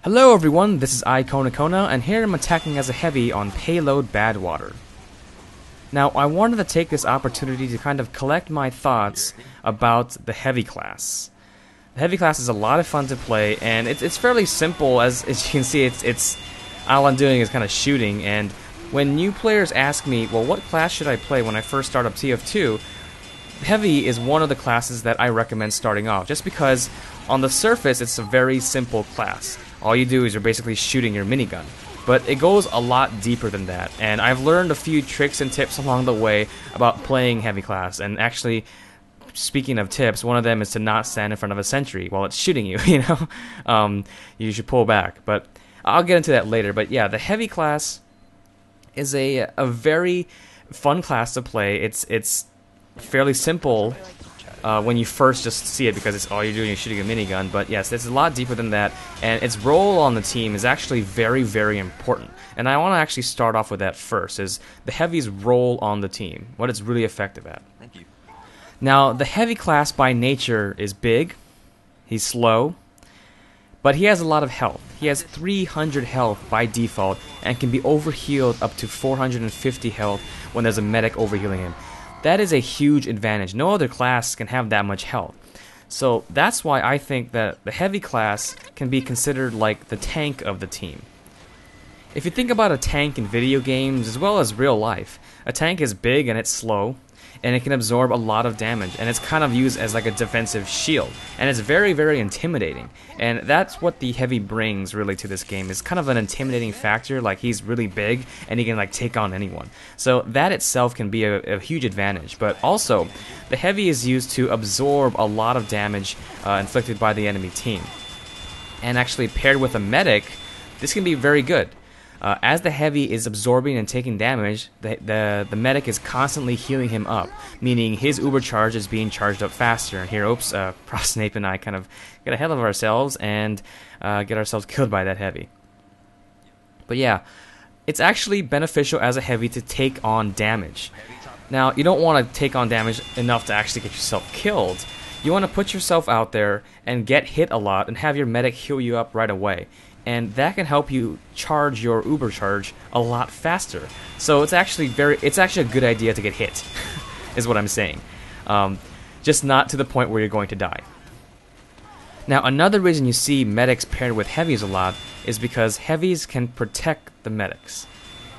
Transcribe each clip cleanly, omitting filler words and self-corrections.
Hello everyone, this is iKonakona, and here I'm attacking as a heavy on payload Badwater. Now, I wanted to take this opportunity to kind of collect my thoughts about the heavy class. The heavy class is a lot of fun to play, and it's fairly simple. As you can see, it's all I'm doing is kind of shooting. And when new players ask me, well, what class should I play when I first start up TF2? Heavy is one of the classes that I recommend starting off, just because on the surface it's a very simple class. All you do is you're basically shooting your minigun. But it goes a lot deeper than that, and I've learned a few tricks and tips along the way about playing heavy class. And actually, speaking of tips, one of them is to not stand in front of a sentry while it's shooting you, you know? You should pull back, but I'll get into that later. But yeah, the heavy class is a very fun class to play. It's fairly simple when you first just see it, because it's all you're doing is shooting a minigun. But yes, it's a lot deeper than that, and its role on the team is actually very, very important. And I want to actually start off with that first, is the heavy's role on the team, what it's really effective at. Thank you. Now, the heavy class by nature is big, he's slow, but he has a lot of health. He has 300 health by default, and can be overhealed up to 450 health when there's a medic overhealing him. That is a huge advantage. No other class can have that much health. So that's why I think that the heavy class can be considered like the tank of the team. If you think about a tank in video games as well as real life, a tank is big and it's slow, and it can absorb a lot of damage, and it's kind of used as like a defensive shield, and it's very, very intimidating. And that's what the heavy brings really to this game, is kind of an intimidating factor. Like, he's really big and he can like take on anyone, so that itself can be a huge advantage. But also, the heavy is used to absorb a lot of damage inflicted by the enemy team, and actually paired with a medic, this can be very good. As the heavy is absorbing and taking damage, the medic is constantly healing him up, meaning his uber charge is being charged up faster. And here, oops, Prosnape and I kind of get ahead of ourselves and get ourselves killed by that heavy. But yeah, it's actually beneficial as a heavy to take on damage. Now, you don't want to take on damage enough to actually get yourself killed. You want to put yourself out there and get hit a lot and have your medic heal you up right away. And that can help you charge your uber charge a lot faster. So it's actually a good idea to get hit, is what I'm saying. Just not to the point where you're going to die. Now, another reason you see medics paired with heavies a lot is because heavies can protect the medics.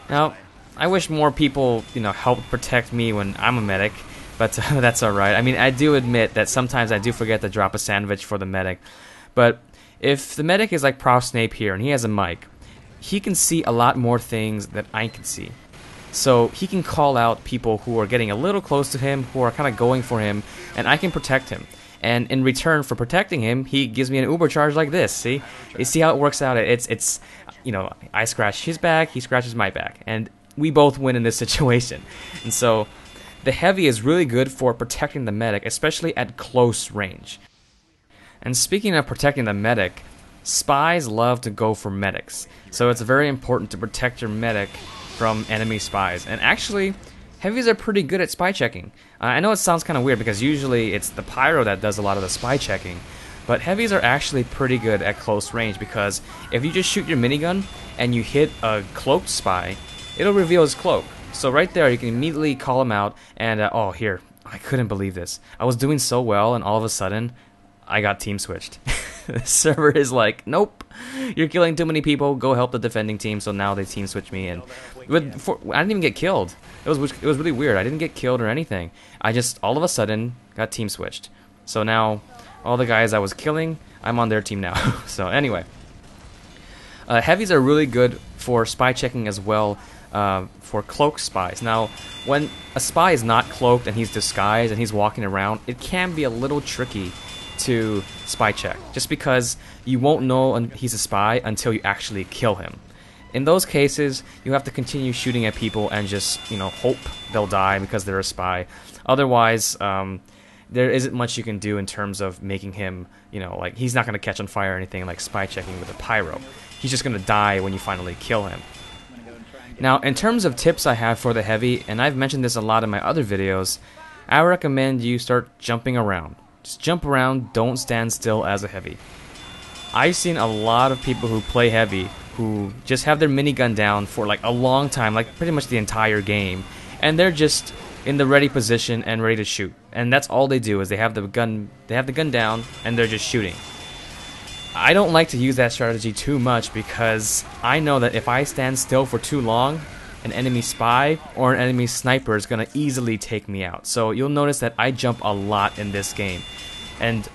Now, I wish more people, help protect me when I'm a medic, but that's alright. I mean, I do admit that sometimes I do forget to drop a sandwich for the medic, but if the medic is like Prosnape here and he has a mic, he can see a lot more things that I can see. So he can call out people who are getting a little close to him, who are kind of going for him, and I can protect him. And in return for protecting him, he gives me an uber charge like this. See? You see how it works out? It's I scratch his back, he scratches my back, and we both win in this situation. And so the heavy is really good for protecting the medic, especially at close range. And speaking of protecting the medic, spies love to go for medics. So it's very important to protect your medic from enemy spies. And actually, heavies are pretty good at spy checking. I know it sounds kind of weird because usually it's the pyro that does a lot of the spy checking. But heavies are actually pretty good at close range, because if you just shoot your minigun and you hit a cloaked spy, it'll reveal his cloak. So right there, you can immediately call him out and, oh, here, I couldn't believe this. I was doing so well, and all of a sudden, I got team switched. The server is like, nope, you're killing too many people, go help the defending team. So now they team switch me, and I didn't even get killed. It was really weird. I didn't get killed or anything. I just all of a sudden got team switched. So now all the guys I was killing, I'm on their team now. So anyway, heavies are really good for spy checking as well, for cloaked spies. Now, when a spy is not cloaked and he's disguised and he's walking around, it can be a little tricky to spy check, just because you won't know he's a spy until you actually kill him. In those cases, you have to continue shooting at people and just, hope they'll die because they're a spy. Otherwise, there isn't much you can do in terms of making him, like, he's not going to catch on fire or anything like spy checking with a pyro. He's just going to die when you finally kill him. Now, in terms of tips I have for the heavy, and I've mentioned this a lot in my other videos, I recommend you start jumping around. Just jump around, don't stand still as a heavy. I've seen a lot of people who play heavy who just have their minigun down for like a long time, like pretty much the entire game, and they're just in the ready position and ready to shoot. And that's all they do is they have the gun down and they're just shooting. I don't like to use that strategy too much because I know that if I stand still for too long, an enemy spy or an enemy sniper is going to easily take me out. So you'll notice that I jump a lot in this game. And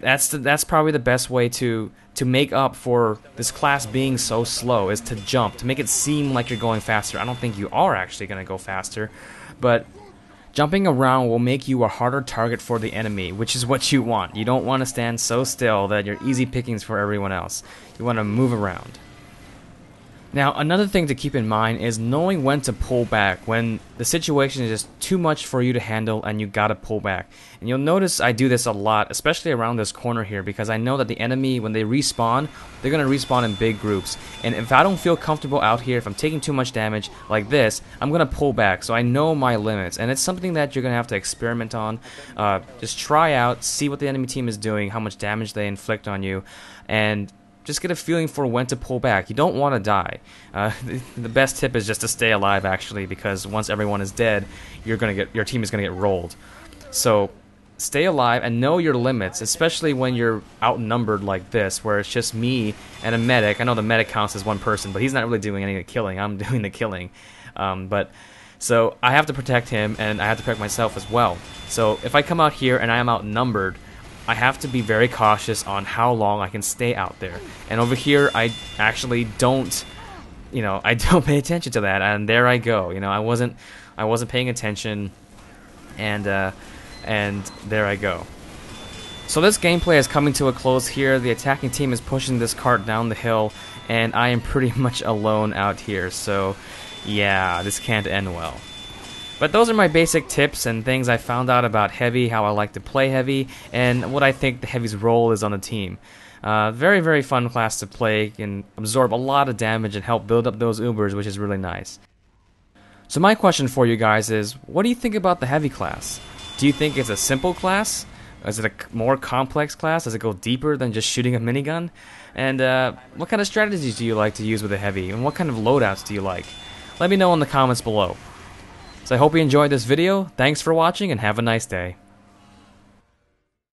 that's probably the best way to make up for this class being so slow, is to jump, to make it seem like you're going faster. I don't think you are actually going to go faster, but jumping around will make you a harder target for the enemy, which is what you want. You don't want to stand so still that you're easy pickings for everyone else. You want to move around. Now, another thing to keep in mind is knowing when to pull back, when the situation is just too much for you to handle and you gotta pull back. And you'll notice I do this a lot, especially around this corner here, because I know that the enemy, when they respawn, they're gonna respawn in big groups. And if I don't feel comfortable out here, if I'm taking too much damage like this, I'm gonna pull back. So I know my limits, and it's something that you're gonna have to experiment on. Just try out, see what the enemy team is doing, how much damage they inflict on you, and just get a feeling for when to pull back. You don't want to die. The best tip is just to stay alive, actually, because once everyone is dead, your team is gonna get rolled. So stay alive and know your limits, especially when you're outnumbered like this, where it's just me and a medic. I know the medic counts as one person, but he's not really doing any of the killing. I'm doing the killing. So I have to protect him, and I have to protect myself as well. So if I come out here and I am outnumbered, I have to be very cautious on how long I can stay out there. And over here, I actually don't, I don't pay attention to that, and there I go. I wasn't paying attention, and there I go. So this gameplay is coming to a close here. The attacking team is pushing this cart down the hill, and I am pretty much alone out here. So, yeah, this can't end well. But those are my basic tips and things I found out about Heavy, how I like to play Heavy, and what I think the Heavy's role is on the team. Very, very fun class to play, can absorb a lot of damage and help build up those Ubers, which is really nice. So my question for you guys is, what do you think about the Heavy class? Do you think it's a simple class? Is it a more complex class? Does it go deeper than just shooting a minigun? And what kind of strategies do you like to use with the Heavy? And what kind of loadouts do you like? Let me know in the comments below. So I hope you enjoyed this video. Thanks for watching and have a nice day.